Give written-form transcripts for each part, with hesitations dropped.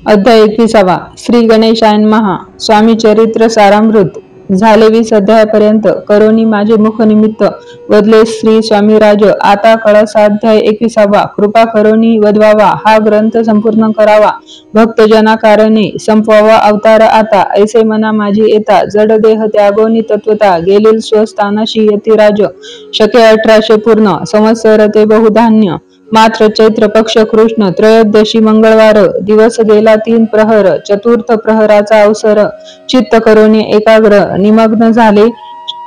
अध्याय 21. श्री गणेशाय नमः. स्वामी चरित्र सारामृत. झाले 20 अध्यायापर्यंत करोनी माझे मुख निमित्त वदले श्री स्वामीराज. आता कळसाध्याय 21. कृपा करोनी वदवावा, हा ग्रंथ संपूर्ण करावा, भक्तजनाकारणे संपवावा अवतार आता. ऐसे मना माझी येता, जड देह त्यागोनी तत्वता, गेलील स्वस्थानाशी यतिराज. शके 1800 पूर्ण संवत्सर ते बहुधान्य. मात्र चैत्र पक्ष कृष्ण त्रयोदशी मंगळवार. दिवस गेला 3 प्रहर. चतुर्थ प्रहराचा अवसर. चित्त करोनी एकाग्र निमग्न झाले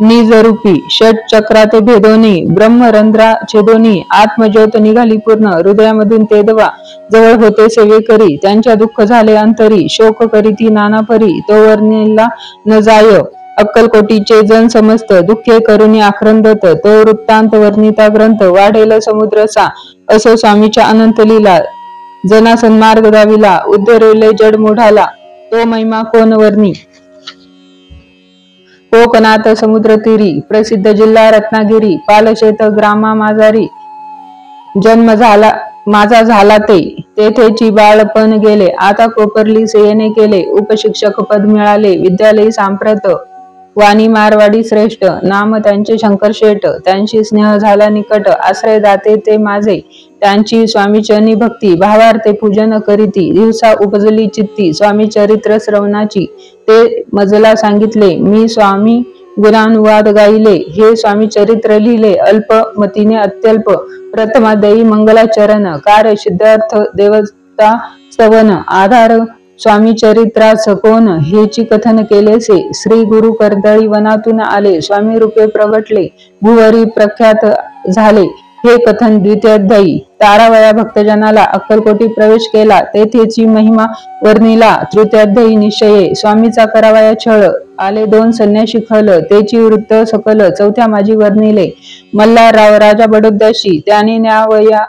निजरूपी. षट चक्राते भेदोनी ब्रह्मरंध्रा छेदोनी. आत्मज्योत निघाली पूर्ण हृदयामधून तेदवा. जवळ होते सेवे करी, त्यांच्या दुःख झाले अंतरी. शोक करीती नाना परी, तो वर्णिला न जाय. अक्कलकोटीचे जन समस्त दुःखे करुणी आक्रंदत. तो वृत्तांत वर्णिता ग्रंथ वाढेल समुद्रसा. असो स्वामीच्या अनंत लीला, जना सन्मार्ग दाविला. उद्धरले जड मुढाला, तो महिमा कोण वर्णी. कोकणात समुद्र तीरी, प्रसिद्ध जिल्हा रत्नागिरी. पालशेत ग्रामा माझारी, जन्म झाला माझा झाला ते. तेथेची बाळपण गेले, आता कोपरली सेयेने केले. उपशिक्षक पद मिळाले, विद्यालयी सांप्रत. वाणी मारवाडी श्रेष्ठ, नाम त्यांचे शंकरशेठ. त्यांशी स्नेह झाला निकट, आश्रय दाते ते माझे. त्यांची स्वामीचरणी भक्ती, भावार्थे पूजन करीती. दिवसा उपजली चित्ती, स्वामी चरित्र श्रवणाची. ते मजला सांगितले, मी स्वामी गुणानुवाद गायले. हे स्वामी चरित्र लिहिले, अल्प मतीने अत्यल्प. प्रथमाध्यायी मंगलाचरण, कार्य सिद्धार्थ देवता स्तवन. आधार स्वामी चरित्रास कोण, हेची कथन केलेसे. श्री गुरु कर्दळी वनातून आले, स्वामी रूपे प्रगटले, भुवरी प्रख्यात झाले. हे कथन द्वितीयाध्यायी. तारावया भक्तजनाला अक्कलकोटी प्रवेश केला, तेथेची महिमा वर्णिला. तृतीयाध्यायी निश्चये, स्वामीचा करावया छळ. आले 2 संन्यासी खल, तेची वृत्त सकल. चौथ्या माझी वर्णिले. मल्हारराव राजा बडोद्याशी, त्याने न्यावया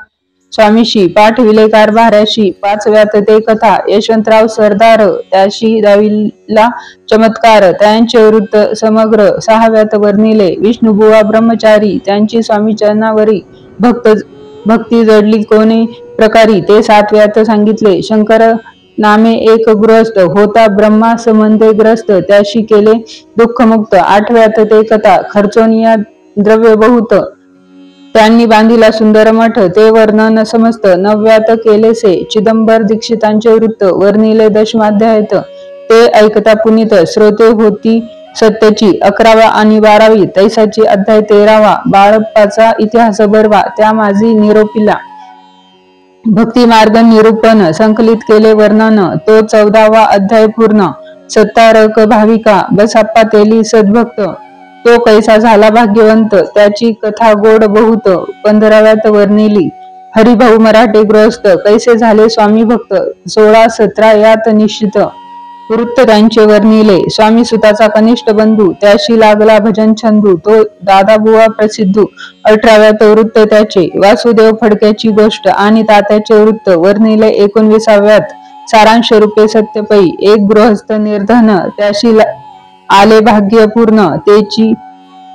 स्वामीशी. पाठविले कारभाऱ्याशी. 5व्यात ते कथा यशवंतराव सरदार, त्याशी दाविला चमत्कार. त्यांचे वृत्त समग्र. 6व्यात वर्णिले विष्णुबुवा ब्रह्मचारी, त्यांची स्वामी चरणावरी भक्ती जडली कोणी प्रकारी. ते 7व्यात सांगितले. शंकर नामे एक गृहस्थ, होता ब्रह्मा संबंधे ग्रस्त, त्याशी केले दुःखमुक्त. 8व्यात ते कथा खर्चोनिया द्रव्य बहुत, त्यांनी बांधिला सुंदर मठ, ते वर्णन समस्त. 9व्यात केलेसे चिदंबर दीक्षितांचे वृत्त, वर्णिले 10माध्यायात. ते ऐकता पुनीत, श्रोते होती सत्याची. 11वा आणि 12वी तैसाची अध्याय 13वा. बाळप्पाचा इतिहास बरवा, त्या माझी निरोपिला. भक्ती मार्ग निरूपण संकलित केले वर्णन, तो 14वा अध्याय पूर्ण. सत्तारक भाविका, बसाप्पा तेली सद्भक्त, तो कैसा झाला भाग्यवंत, त्याची कथा गोड बहुत. 15व्यात वर्णिली. हरिभाऊ मराठे गृहस्थ, कैसे झाले स्वामी भक्त. 16-17 यात निश्चित वृत्त त्यांचे वर्णिले. स्वामी सुताचा कनिष्ठ बंधू, त्याशी लागला भजन छंदू, तो दादाबुवा प्रसिद्धू. 18व्यात वृत्त त्याचे वासुदेव फडक्याची गोष्ट आणि तात्याचे वृत्त वर्णिले. 19व्यात सारांश रूपे सत्यपै, एक गृहस्थ निर्धन, त्याशी आले भाग्य पूर्ण, तेची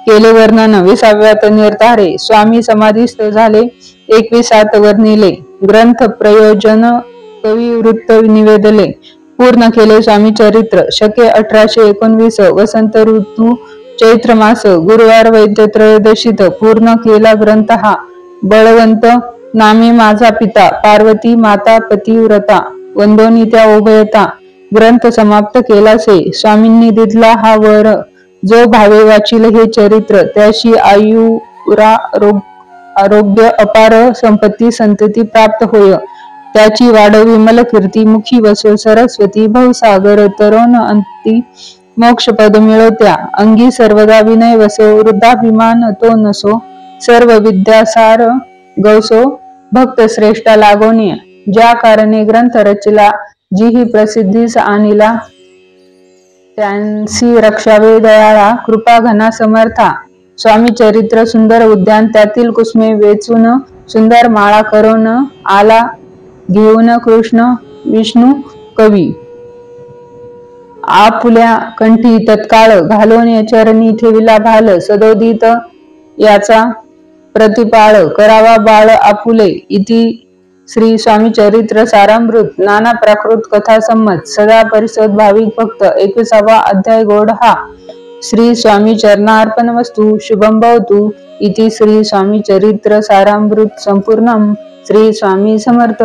केले वर्णन. 20व्यात निर्धारे, स्वामी समाधीस्थ झाले. 21व्यात वर्णिले. ग्रंथ प्रयोजन कवी वृत्त निवेदले. पूर्ण केले स्वामी चरित्र. शके 1819. वसंत ऋतू चैत्र मास. गुरुवार वैद्य त्रयोदशीत पूर्ण केला ग्रंथ हा. बळवंत नामे माझा पिता, पार्वती माता पतिव्रता, वंदोनी त्या उभयता. ग्रंथ समाप्त केलासे, स्वामींनी दिधला हा वर. जो भावे वाचिल हे चरित्र, त्याशी आरोग्य अपार संपत्ती संतती प्राप्त होय. त्याची वाढ विमल कीर्ती, मुखी वसो सरस्वती. भवसागर तरोन अंती मोक्षपद मिळवत्या. अंगी सर्वदा विनय वसो, वृद्धाभिमान तो नसो. सर्व विद्यासार गवसो, भक्त श्रेष्ठा लागोनी. ज्या कारणे ग्रंथ रचला, जी ही प्रसिद्धीस आणिला, त्यांसी रक्षावे दयाळा, कृपा घना समर्था. स्वामी चरित्र सुंदर उद्यान, त्यातील कुसुमे वेचून, सुंदर माळा करून आला घेऊन कृष्ण विष्णू कवी. आपुल्या कंठी तत्काळ घालून चरणी ठेविला भाल. सदोदित याचा प्रतिपाळ करावा बाळ आपुले. इति श्री स्वामी चरित्र सारामृत नाना प्राकृत कथा संमत सदा परिषद भाविक भक्त 21वा अध्याय गोड हा. श्री स्वामी चरणार्पण वस्तु शुभम भवतु इति श्री स्वामी चरित्र सारामृत संपूर्णम. श्री स्वामी समर्थ.